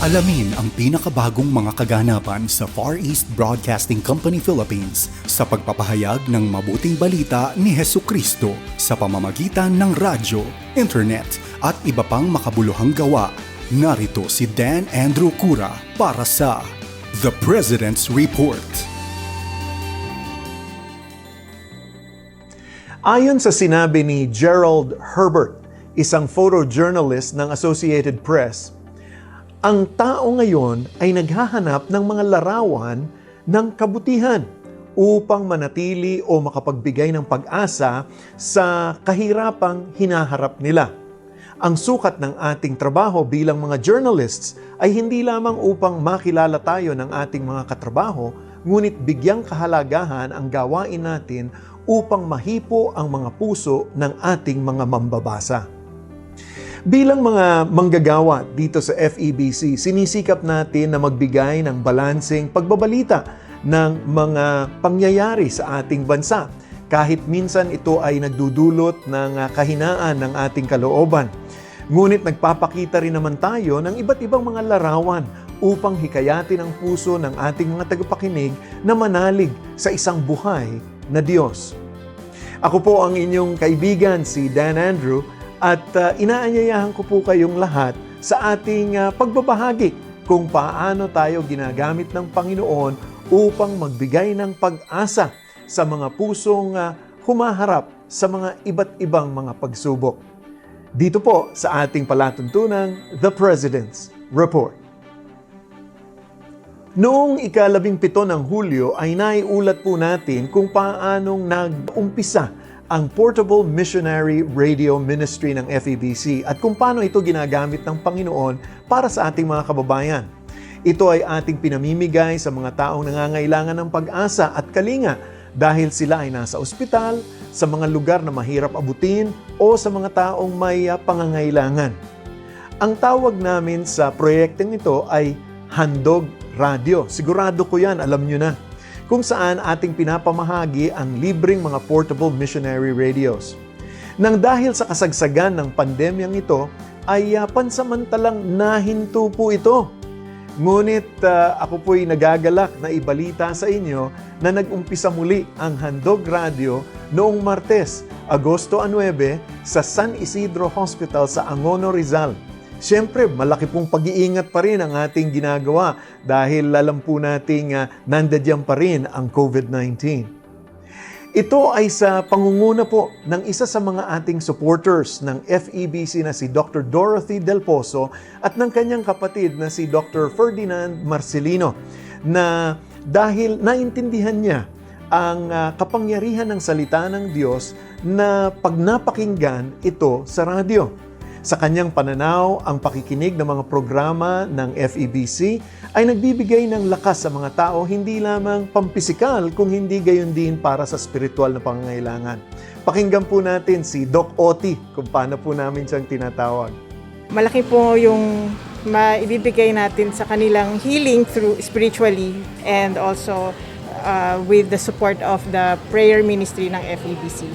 Alamin ang pinakabagong mga kaganapan sa Far East Broadcasting Company Philippines sa pagpapahayag ng mabuting balita ni Hesukristo sa pamamagitan ng radyo, internet at iba pang makabuluhang gawa. Narito si Dan Andrew Cura para sa The President's Report. Ayon sa sinabi ni Gerald Herbert, isang photojournalist ng Associated Press, ang tao ngayon ay naghahanap ng mga larawan ng kabutihan upang manatili o makapagbigay ng pag-asa sa kahirapang hinaharap nila. Ang sukat ng ating trabaho bilang mga journalists ay hindi lamang upang makilala tayo ng ating mga katrabaho, ngunit bigyang kahalagahan ang gawain natin upang mahipo ang mga puso ng ating mga mambabasa. Bilang mga manggagawa dito sa FEBC, sinisikap natin na magbigay ng balanseng pagbabalita ng mga pangyayari sa ating bansa. Kahit minsan ito ay nagdudulot ng kahinaan ng ating kalooban. Ngunit nagpapakita rin naman tayo ng iba't ibang mga larawan upang hikayatin ang puso ng ating mga tagapakinig na manalig sa isang buhay na Diyos. Ako po ang inyong kaibigan, si Dan Andrew, at inaanyayahan ko po kayong lahat sa ating pagbabahagi kung paano tayo ginagamit ng Panginoon upang magbigay ng pag-asa sa mga pusong humaharap sa mga iba't ibang mga pagsubok. Dito po sa ating palatuntunang The President's Report. Noong ika-17 ng Hulyo ay naiulat po natin kung paanong nag-umpisa ang Portable Missionary Radio Ministry ng FEBC at kung paano ito ginagamit ng Panginoon para sa ating mga kababayan. Ito ay ating pinamimigay sa mga taong nangangailangan ng pag-asa at kalinga dahil sila ay nasa ospital, sa mga lugar na mahirap abutin o sa mga taong may pangangailangan. Ang tawag namin sa proyekteng ito ay Handog Radio. Sigurado ko yan, alam nyo na. Kung saan ating pinapamahagi ang libreng mga portable missionary radios. Nang dahil sa kasagsagan ng pandemyang ito, ay pansamantalang nahinto po ito. Ngunit ako po'y nagagalak na ibalita sa inyo na nag-umpisa muli ang Handog Radio noong Martes, Agosto 9 sa San Isidro Hospital sa Angono, Rizal. Siyempre, malaki pong pag-iingat pa rin ang ating ginagawa dahil alam po nating nandiyan pa rin ang COVID-19. Ito ay sa pangunguna po ng isa sa mga ating supporters ng FEBC na si Dr. Dorothy Del Pozo at ng kanyang kapatid na si Dr. Ferdinand Marcelino na dahil naintindihan niya ang kapangyarihan ng salita ng Diyos na pag napakinggan ito sa radyo. Sa kanyang pananaw, ang pakikinig ng mga programa ng FEBC ay nagbibigay ng lakas sa mga tao hindi lamang pampisikal kung hindi gayon din para sa spiritual na pangangailangan. Pakinggan po natin si Doc Oti kung paano po namin siyang tinatawag. Malaki po yung maibibigay natin sa kanilang healing through spiritually and also with the support of the prayer ministry ng FEBC.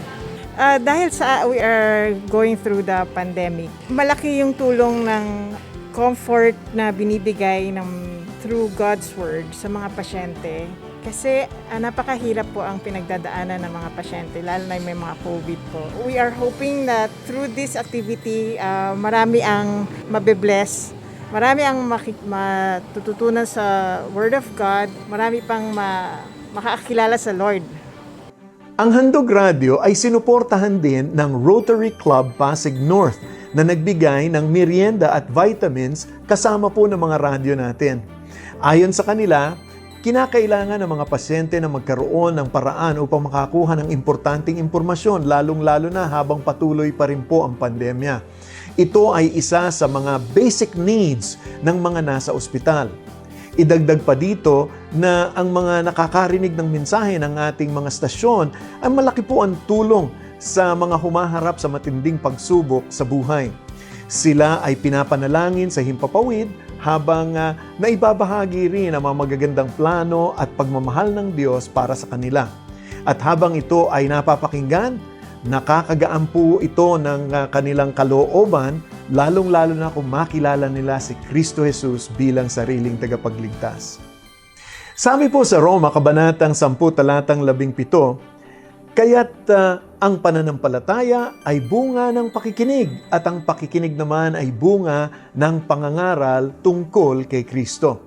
Dahil we are going through the pandemic, malaki yung tulong ng comfort na binibigay through God's Word sa mga pasyente. Kasi napakahirap po ang pinagdadaanan ng mga pasyente, lalo na may mga COVID po. We are hoping that through this activity, marami ang mabe-bless, marami ang matututunan sa Word of God, marami pang makakilala sa Lord. Ang Handog Radio ay sinuportahan din ng Rotary Club Pasig North na nagbigay ng merienda at vitamins kasama po ng mga radyo natin. Ayon sa kanila, kinakailangan ng mga pasyente na magkaroon ng paraan upang makakuha ng importanteng impormasyon lalong-lalo na habang patuloy pa rin po ang pandemya. Ito ay isa sa mga basic needs ng mga nasa ospital. Idagdag pa dito na ang mga nakakarinig ng mensahe ng ating mga stasyon ay malaki po ang tulong sa mga humaharap sa matinding pagsubok sa buhay. Sila ay pinapanalangin sa himpapawid habang naibabahagi rin ang mga magagandang plano at pagmamahal ng Diyos para sa kanila. At habang ito ay napapakinggan, nakakagaan po ito ng kanilang kalooban lalong-lalo na kung makilala nila si Kristo Jesus bilang sariling tagapagligtas. Sabi po sa Roma, Kabanatang 10, Talatang 17, kaya't ang pananampalataya ay bunga ng pakikinig at ang pakikinig naman ay bunga ng pangangaral tungkol kay Kristo.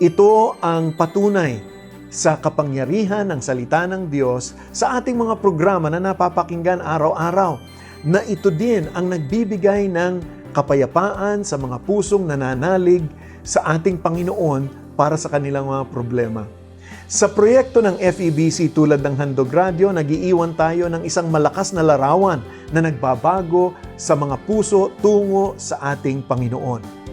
Ito ang patunay sa kapangyarihan ng salita ng Diyos sa ating mga programa na napapakinggan araw-araw, na ito din ang nagbibigay ng kapayapaan sa mga pusong nananalig sa ating Panginoon para sa kanilang mga problema. Sa proyekto ng FEBC tulad ng Handog Radio, nag-iiwan tayo ng isang malakas na larawan na nagbabago sa mga puso tungo sa ating Panginoon.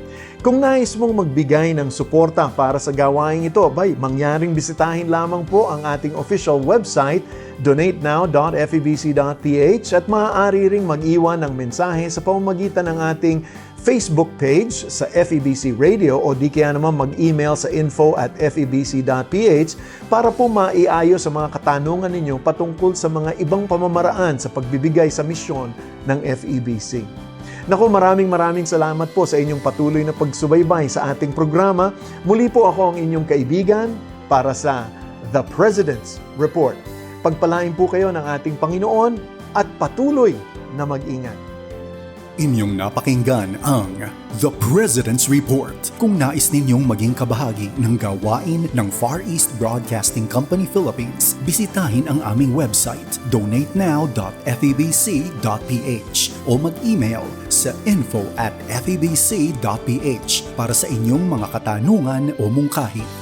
Kung nais mong magbigay ng suporta para sa gawain ito, mangyaring bisitahin lamang po ang ating official website, donatenow.febc.ph, at maaari ring mag-iwan ng mensahe sa pamamagitan ng ating Facebook page sa FEBC Radio o di kaya naman mag-email sa info@febc.ph para po maiayos sa mga katanungan ninyo patungkol sa mga ibang pamamaraan sa pagbibigay sa misyon ng FEBC. Naku, maraming salamat po sa inyong patuloy na pagsubaybay sa ating programa. Muli po ako ang inyong kaibigan para sa The President's Report. Pagpalain po kayo ng ating Panginoon at patuloy na mag-ingat. Inyong napakinggan ang The President's Report. Kung nais ninyong maging kabahagi ng gawain ng Far East Broadcasting Company Philippines, bisitahin ang aming website, donatenow.febc.ph, o mag-email sa info@febc.ph para sa inyong mga katanungan o mungkahi.